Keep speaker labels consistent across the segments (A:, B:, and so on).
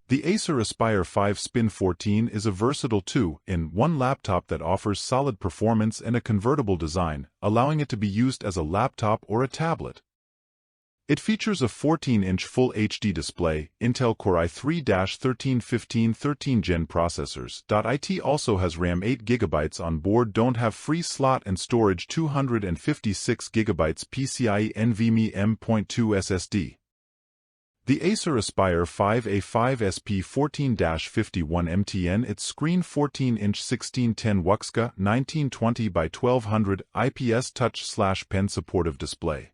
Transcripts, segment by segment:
A: The Acer Aspire 5SP14 is a versatile 2-in-1 laptop that offers solid performance and a convertible design, allowing it to be used as a laptop or a tablet. It features a 14-inch Full HD display, Intel Core i3-1315 Gen processors.It also has RAM 8GB on board. Don't have free slot and storage 256GB PCIe NVMe M.2 SSD. The Acer Aspire 5A5SP14-51MTN its screen 14-inch 1610 WUXGA 1920 by 1200 IPS Touch/Pen supportive display.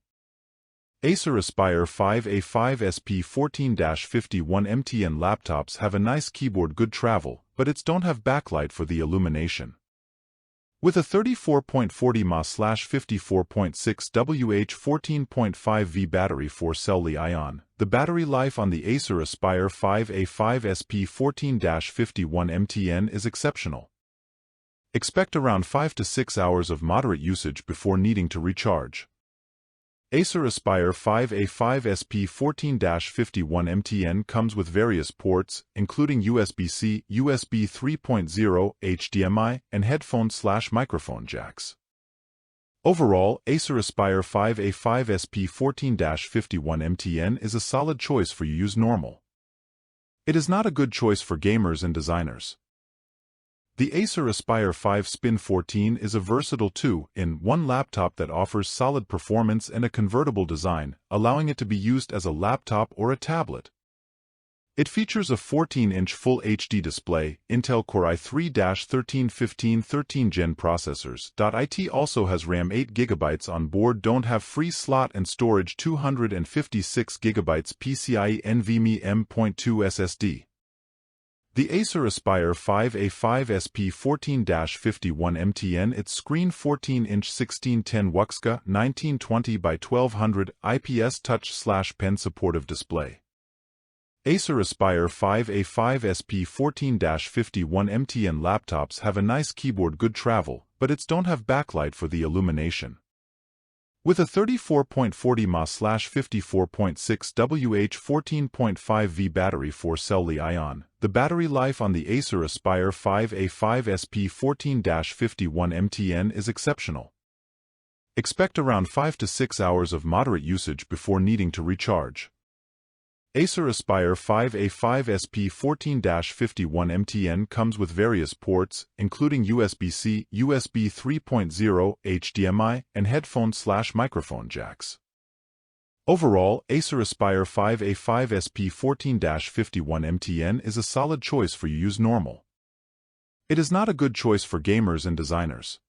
A: Acer Aspire 5A5SP14-51MTN laptops have a nice keyboard, good travel, but it's don't have backlight for the illumination. With a 34.40 mAh/54.6 WH 14.5V battery for cell-Li-ion, the battery life on the Acer Aspire 5A5SP14-51MTN is exceptional. Expect around 5 to 6 hours of moderate usage before needing to recharge. Acer Aspire 5A5SP14-51MTN comes with various ports, including USB-C, USB 3.0, HDMI, and headphone/microphone jacks. Overall, Acer Aspire 5A5SP14-51MTN is a solid choice for you use normal. It is not a good choice for gamers and designers. The Acer Aspire 5SP14 is a versatile 2-in-1 laptop that offers solid performance and a convertible design, allowing it to be used as a laptop or a tablet. It features a 14-inch Full HD display, Intel Core i3-1315 Gen processors.It also has RAM 8GB on board. Don't have free slot and storage 256GB PCIe NVMe M.2 SSD. The Acer Aspire 5A5SP14-51MTN its screen 14-inch 1610 WUXGA 1920 by 1200 IPS Touch/Pen supportive display. Acer Aspire 5A5SP14-51MTN laptops have a nice keyboard, good travel, but it's don't have backlight for the illumination. With a 34.40 mAh/54.6 WH 14.5V battery for cell-Li-ion, the battery life on the Acer Aspire 5A5SP14-51MTN is exceptional. Expect around 5 to 6 hours of moderate usage before needing to recharge. Acer Aspire 5A5SP14-51MTN comes with various ports, including USB-C, USB 3.0, HDMI, and headphone/microphone jacks. Overall, Acer Aspire 5A5SP14-51MTN is a solid choice for you use normal. It is not a good choice for gamers and designers.